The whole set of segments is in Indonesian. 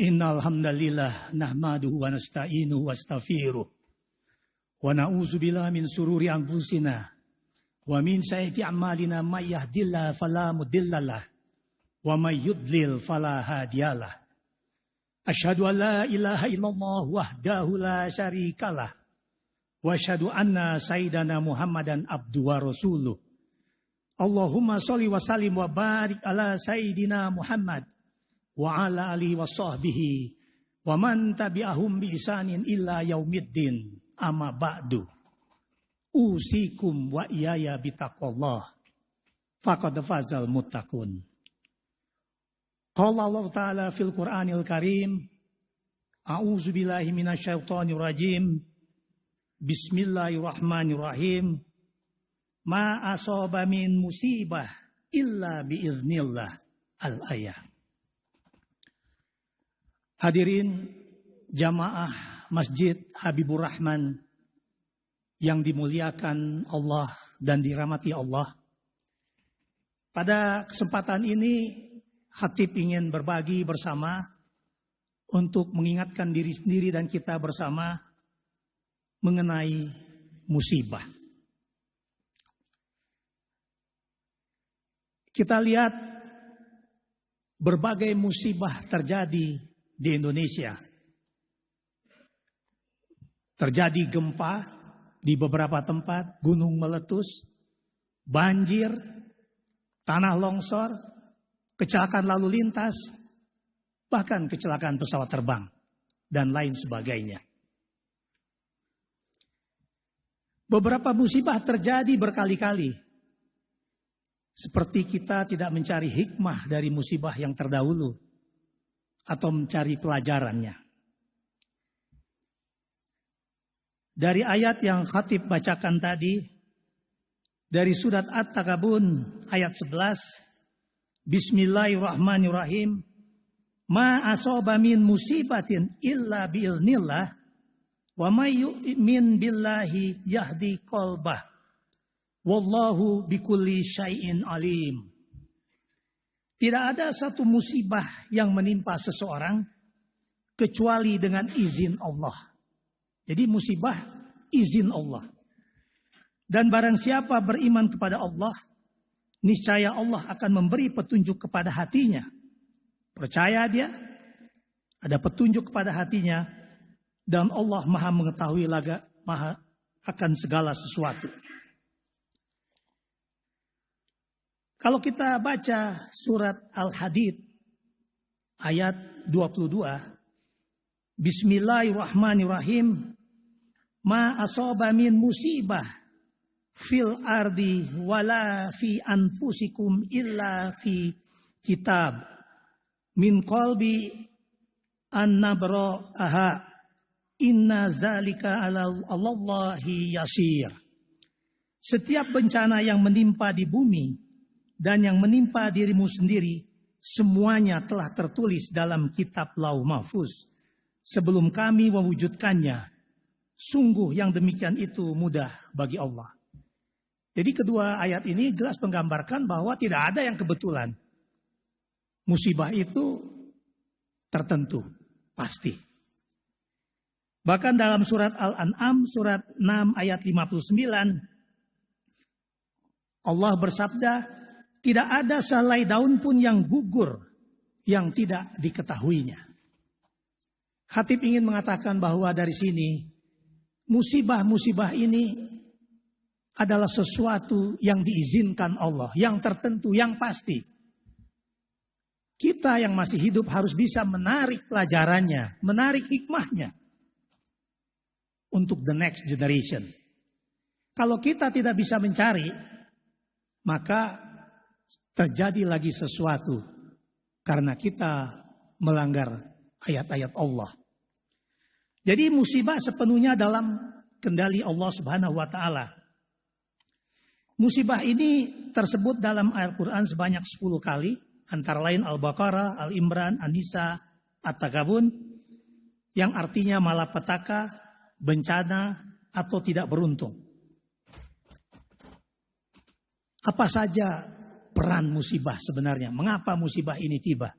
Innal hamdalillah nahmaduhu wa nasta'inuhu wa nastaghfiruh wa na'udzu billahi min sururi anfusina wa min sayyiati a'malina may yahdihillahu fala mudhillalah wa may yudlil fala hadiyalah. Asyhadu an la ilaha illallah wahdahu la syarikalah wa asyhadu anna sayyidana Muhammadan abduhu wa rasuluh. Allahumma sholli wa sallim wa barik ala sayyidina Muhammad wa ala alihi wa sahbihi wa man tabi'ahum bi ihsanin illa yaumiddin. Amma ba'du. Usikum wa iyaya bitaqwallah. Faqad fazal muttaqun. Qala Allah Ta'ala fil Qur'anil Karim. A'udzu billahi minasyaitonir rajim. Bismillahirrahmanirrahim. Ma asaba min musibah illa biiznillah. Al-ayah. Hadirin jamaah Masjid Habibur Rahman yang dimuliakan Allah dan dirahmati Allah. Pada kesempatan ini khatib ingin berbagi bersama untuk mengingatkan diri sendiri dan kita bersama mengenai musibah. Kita lihat berbagai musibah terjadi di Indonesia. Terjadi gempa di beberapa tempat, gunung meletus, banjir, tanah longsor, kecelakaan lalu lintas, bahkan kecelakaan pesawat terbang, dan lain sebagainya. Beberapa musibah terjadi berkali-kali. Seperti kita tidak mencari hikmah dari musibah yang terdahulu, atau mencari pelajarannya. Dari ayat yang khatib bacakan tadi, dari surat At-Takabun ayat 11, Bismillahirrahmanirrahim, Ma asaba min musibatin illa biiznillah, wa may yu'min billahi yahdi qalbah, wallahu bikulli syai'in alim. Tidak ada satu musibah yang menimpa seseorang kecuali dengan izin Allah. Jadi musibah izin Allah. Dan barang siapa beriman kepada Allah, niscaya Allah akan memberi petunjuk kepada hatinya. Percaya dia, ada petunjuk kepada hatinya, dan Allah maha mengetahui maha akan segala sesuatu. Kalau kita baca surat Al-Hadid ayat 22, Bismillahirrahmanirrahim, Ma asaba min musibah fil ardi wala fi anfusikum illa fi kitab min qalbi an nabra'aha inna zalika ala Allahi yasir. Setiap bencana yang menimpa di bumi dan yang menimpa dirimu sendiri, semuanya telah tertulis dalam kitab Lauh Mahfuz sebelum kami mewujudkannya. Sungguh yang demikian itu mudah bagi Allah. Jadi kedua ayat ini jelas menggambarkan bahwa tidak ada yang kebetulan. Musibah itu tertentu, pasti. Bahkan dalam surat Al-An'am, surat 6 ayat 59, Allah bersabda, tidak ada selai daun pun yang gugur yang tidak diketahuinya. Khatib ingin mengatakan bahwa dari sini musibah-musibah ini adalah sesuatu yang diizinkan Allah, yang tertentu, yang pasti. Kita yang masih hidup harus bisa menarik pelajarannya, menarik hikmahnya untuk the next generation. Kalau kita tidak bisa mencari, maka terjadi lagi sesuatu karena kita melanggar ayat-ayat Allah. Jadi musibah sepenuhnya dalam kendali Allah Subhanahu wa taala. Musibah ini tersebut dalam Al-Qur'an sebanyak 10 kali, antara lain Al-Baqarah, Al-Imran, An-Nisa, At-Takabun, yang artinya malapetaka, bencana, atau tidak beruntung. Apa saja peran musibah sebenarnya? Mengapa musibah ini tiba?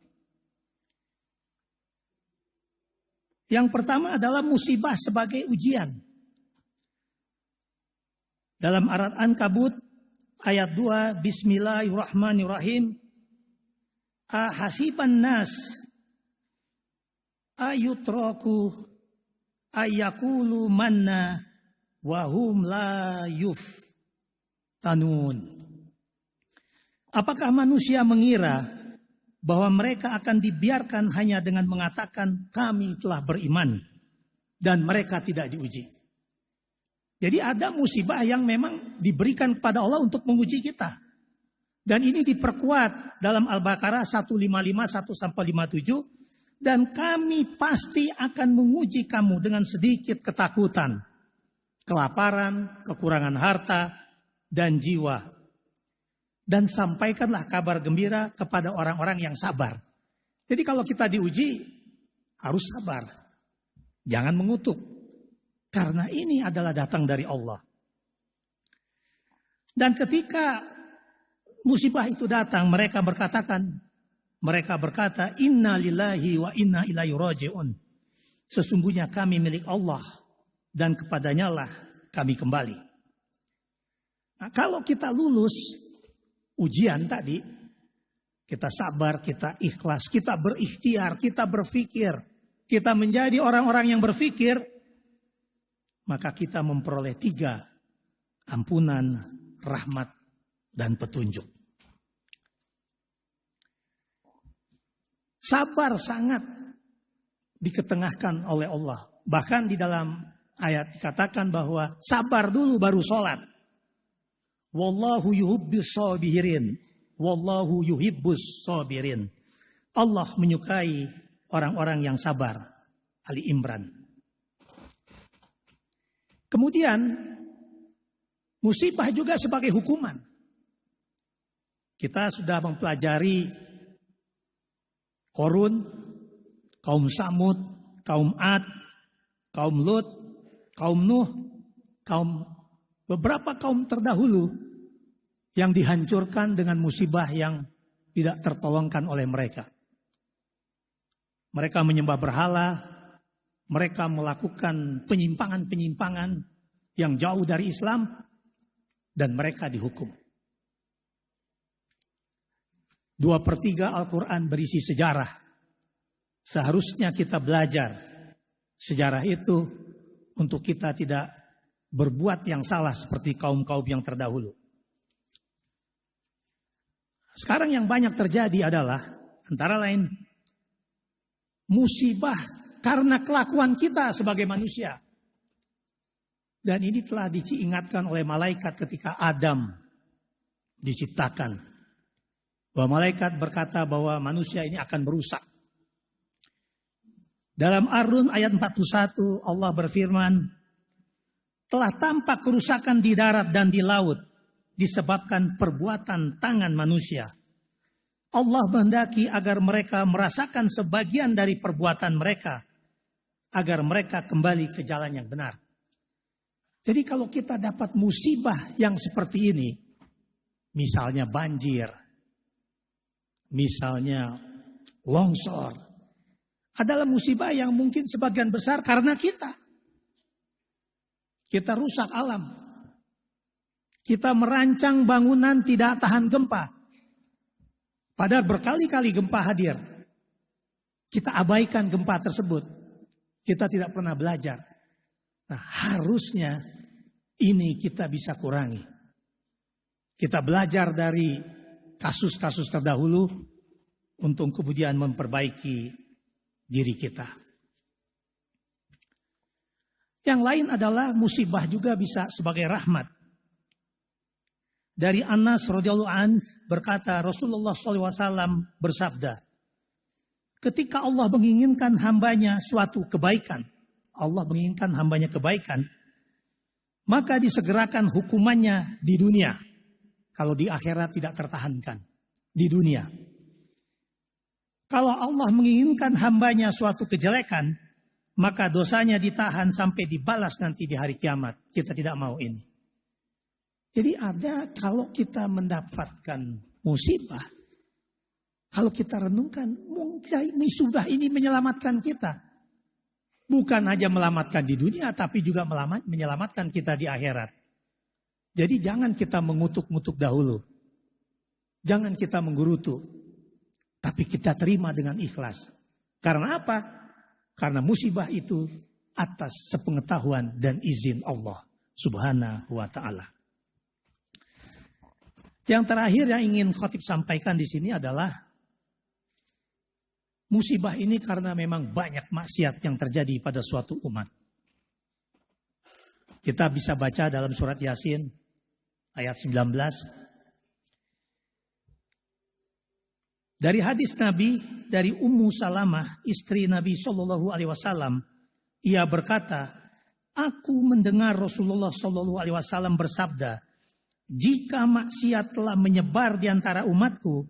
Yang pertama adalah musibah sebagai ujian. Dalam Al-Ankabut ayat 2, Bismillahirrahmanirrahim. Ahasiban nas ayutraku ayakulu manna wahum la yuftanun. Apakah manusia mengira bahwa mereka akan dibiarkan hanya dengan mengatakan kami telah beriman dan mereka tidak diuji? Jadi ada musibah yang memang diberikan kepada Allah untuk menguji kita. Dan ini diperkuat dalam Al-Baqarah 155 1-57, dan kami pasti akan menguji kamu dengan sedikit ketakutan, kelaparan, kekurangan harta dan jiwa. Dan sampaikanlah kabar gembira kepada orang-orang yang sabar. Jadi kalau kita diuji, harus sabar. Jangan mengutuk. Karena ini adalah datang dari Allah. Dan ketika musibah itu datang, mereka berkata, Inna lillahi wa inna ilaihi raji'un. Sesungguhnya kami milik Allah, dan kepadanya lah kami kembali. Nah, kalau kita lulus ujian tadi, kita sabar, kita ikhlas, kita berikhtiar, kita berpikir, kita menjadi orang-orang yang berpikir, maka kita memperoleh 3, ampunan, rahmat, dan petunjuk. Sabar sangat diketengahkan oleh Allah. Bahkan di dalam ayat dikatakan bahwa sabar dulu baru sholat. Wallahu yuhibbus sabirin. Wallahu yuhibbus sabirin. Allah menyukai orang-orang yang sabar. Ali Imran. Kemudian musibah juga sebagai hukuman. Kita sudah mempelajari Korun, kaum Samud, kaum Ad, kaum Lut, kaum Nuh, beberapa kaum terdahulu yang dihancurkan dengan musibah yang tidak tertolongkan oleh mereka. Mereka menyembah berhala, mereka melakukan penyimpangan-penyimpangan yang jauh dari Islam, dan mereka dihukum. 2/3 Al-Quran berisi sejarah. Seharusnya kita belajar sejarah itu untuk kita tidak berbuat yang salah seperti kaum-kaum yang terdahulu. Sekarang yang banyak terjadi adalah antara lain musibah karena kelakuan kita sebagai manusia. Dan ini telah diingatkan oleh malaikat ketika Adam diciptakan. Bahwa malaikat berkata bahwa manusia ini akan merusak. Dalam Ar-Rum ayat 41 Allah berfirman, telah tampak kerusakan di darat dan di laut disebabkan perbuatan tangan manusia. Allah menghendaki agar mereka merasakan sebagian dari perbuatan mereka, agar mereka kembali ke jalan yang benar. Jadi kalau kita dapat musibah yang seperti ini, misalnya banjir, misalnya longsor, adalah musibah yang mungkin sebagian besar karena kita. Kita rusak alam. Kita merancang bangunan tidak tahan gempa. Padahal berkali-kali gempa hadir. Kita abaikan gempa tersebut. Kita tidak pernah belajar. Nah, harusnya ini kita bisa kurangi. Kita belajar dari kasus-kasus terdahulu untuk kemudian memperbaiki diri kita. Yang lain adalah musibah juga bisa sebagai rahmat. Dari Anas radhiyallahu anhu berkata, Rasulullah SAW bersabda, ketika Allah menginginkan hambanya suatu kebaikan, Allah menginginkan hambanya kebaikan, maka disegerakan hukumannya di dunia. Kalau di akhirat tidak tertahankan, di dunia. Kalau Allah menginginkan hambanya suatu kejelekan, maka dosanya ditahan sampai dibalas nanti di hari kiamat. Kita tidak mau ini. Jadi ada kalau kita mendapatkan musibah, kalau kita renungkan, mungkin musibah ini menyelamatkan kita. Bukan hanya melamatkan di dunia, tapi juga menyelamatkan kita di akhirat. Jadi jangan kita mengutuk-ngutuk dahulu. Jangan kita menggerutu. Tapi kita terima dengan ikhlas. Karena apa? Karena musibah itu atas sepengetahuan dan izin Allah Subhanahu wa ta'ala. Yang terakhir yang ingin khatib sampaikan di sini adalah musibah ini karena memang banyak maksiat yang terjadi pada suatu umat. Kita bisa baca dalam surat Yasin ayat 19. Dari hadis Nabi dari Ummu Salamah, istri Nabi Shallallahu Alaihi Wasallam, ia berkata, aku mendengar Rasulullah Shallallahu Alaihi Wasallam bersabda, jika maksiat telah menyebar di antara umatku,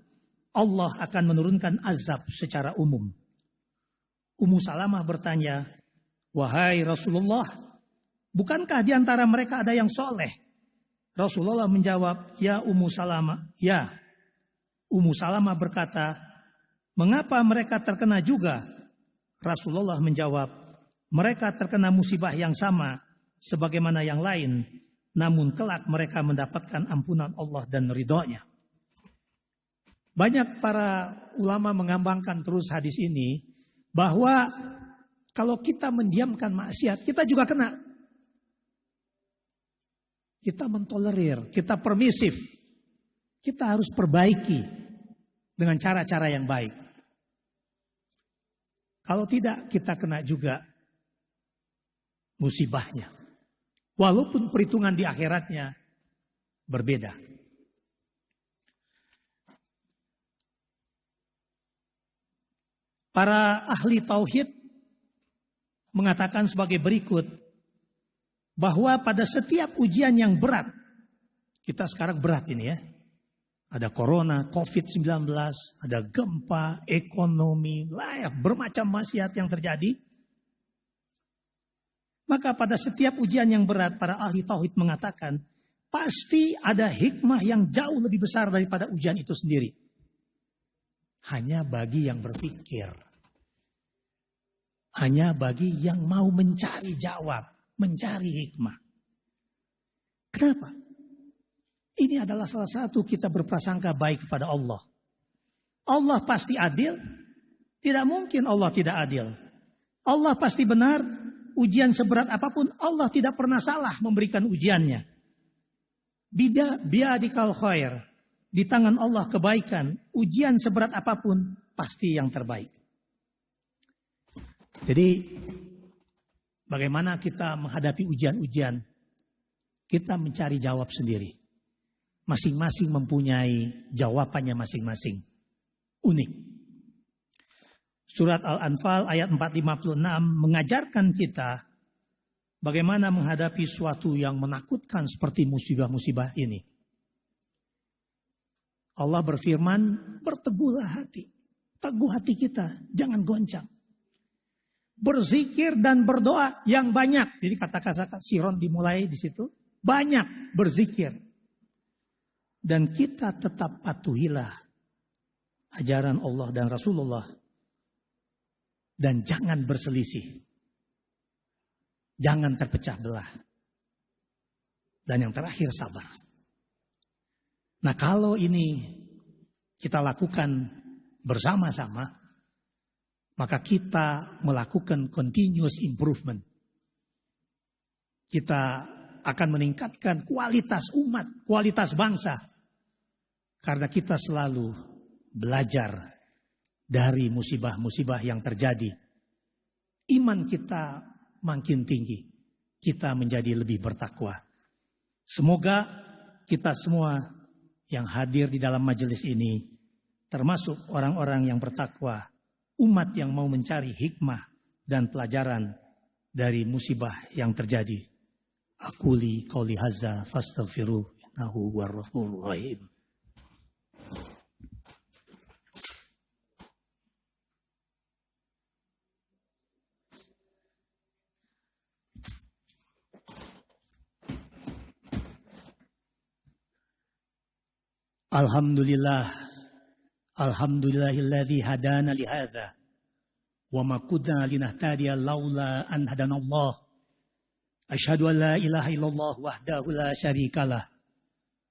Allah akan menurunkan azab secara umum. Ummu Salamah bertanya, wahai Rasulullah, bukankah di antara mereka ada yang soleh? Rasulullah menjawab, ya Ummu Salamah, ya. Ummu Salamah berkata, mengapa mereka terkena juga? Rasulullah menjawab, mereka terkena musibah yang sama sebagaimana yang lain, namun kelak mereka mendapatkan ampunan Allah dan ridhonya. Banyak para ulama mengambangkan terus hadis ini, bahwa kalau kita mendiamkan maksiat, kita juga kena. Kita mentolerir, kita permisif. Kita harus perbaiki dengan cara-cara yang baik. Kalau tidak, kita kena juga musibahnya. Walaupun perhitungan di akhiratnya berbeda. Para ahli tauhid mengatakan sebagai berikut, bahwa pada setiap ujian yang berat, kita sekarang berat ini ya, ada corona, COVID-19, ada gempa, ekonomi, bermacam maksiat yang terjadi. Maka pada setiap ujian yang berat, para ahli tauhid mengatakan, pasti ada hikmah yang jauh lebih besar daripada ujian itu sendiri. Hanya bagi yang berpikir. Hanya bagi yang mau mencari jawab, mencari hikmah. Kenapa? Ini adalah salah satu kita berprasangka baik kepada Allah. Allah pasti adil. Tidak mungkin Allah tidak adil. Allah pasti benar. Ujian seberat apapun, Allah tidak pernah salah memberikan ujiannya. Biadikal khair. Di tangan Allah kebaikan, ujian seberat apapun pasti yang terbaik. Jadi bagaimana kita menghadapi ujian-ujian? Kita mencari jawab sendiri. Masing-masing mempunyai jawabannya masing-masing. Unik. Surat Al-Anfal ayat 456 mengajarkan kita bagaimana menghadapi suatu yang menakutkan seperti musibah-musibah ini. Allah berfirman, berteguhlah hati. Teguh hati kita, jangan goncang. Berzikir dan berdoa yang banyak. Jadi kata-kata siron dimulai di situ. Banyak berzikir. Dan kita tetap patuhilah ajaran Allah dan Rasulullah. Dan jangan berselisih. Jangan terpecah belah. Dan yang terakhir sabar. Nah kalau ini kita lakukan bersama-sama, maka kita melakukan continuous improvement. Kita akan meningkatkan kualitas umat, kualitas bangsa. Karena kita selalu belajar dari musibah-musibah yang terjadi. Iman kita makin tinggi. Kita menjadi lebih bertakwa. Semoga kita semua yang hadir di dalam majelis ini, termasuk orang-orang yang bertakwa, umat yang mau mencari hikmah dan pelajaran dari musibah yang terjadi. Aquli qauli hadza fastaghfiruh innahu huwar ghafurur rahim. Alhamdulillahilladzi hadana li hadza wa ma kunna linahtadiya laula an hadanallah. Asyhadu an la ilaha illallah wahdahu la syarikalah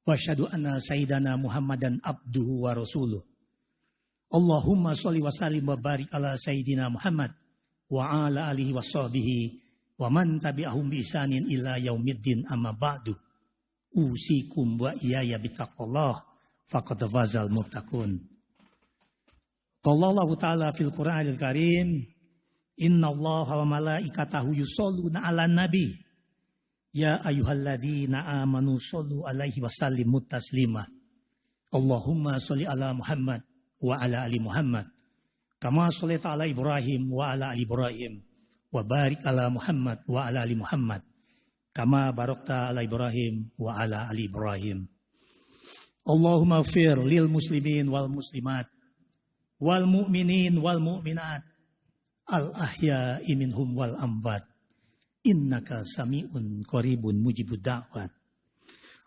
wa asyhadu anna sayyidana Muhammadan abduhu wa rasuluh. Allahumma sholli wa sallim wa barik ala sayyidina Muhammad wa ala alihi wa sahbihi wa man tabi'ahum bi ihsanin ila yaumiddin amma ba'du. Usikum wa iyaya bittaqwallah faqad fazal muttaqun. Qala Allah Ta'ala fil Qur'anil Karim, innallaha wa malaikatahu yusholluna 'alan nabi. Ya ayyuhalladzina amanu shollu 'alaihi wa sallimu taslima. Allahumma sholli ala Muhammad wa ala ali Muhammad kama sholaita ala Ibrahim wa ala ali Ibrahim wa barik ala Muhammad wa ala ali Muhammad kama barakta ala Ibrahim wa ala ali Ibrahim. Allahumma ighfir lil muslimin wal muslimat wal mu'minin wal mu'minat al ahya'i minhum wal amwat innaka sami'un qaribun mujibud da'wat.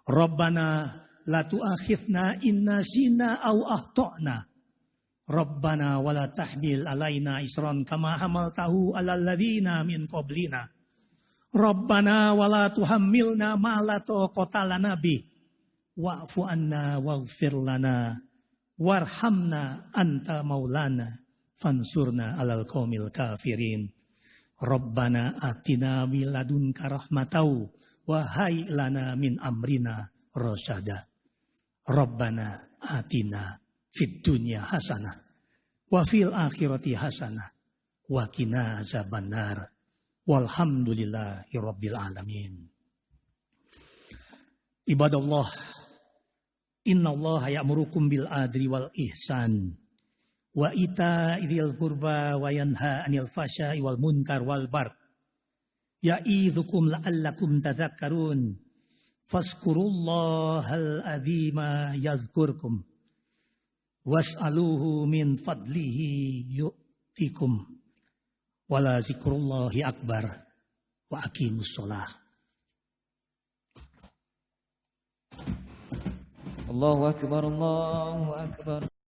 Rabbana la tu'akhidna in nasina aw akhtana. Rabbana wala tahmil alaina isran kama hamaltahu alal ladzina min qablina. Rabbana wala tuhammilna ma la taqata lana bih. Wa'fu anna waghfir lana warhamna anta maulana fansurna alal qaumil kafirin. Rabbana atina min ladunka rahmatau wa hayyi lana min amrina rasyada. Rabbana atina fid dunya hasanah wa fil akhirati hasanah wa qina azabannar walhamdulillahi rabbil alamin. Ibadallah, innallaha ya'murukum bil adli wal ihsan wa ita'il qurba wa yanha 'anil fahsya'i wal munkar wal baghi ya'idzukum la'allakum tadhakkarun. Fazkurullahal azima yadhkurkum was'aluhu min fadlihi yu'tikum wala zikrullahi akbar wa aqimus shalah. Allahu akbar, Allahu akbar.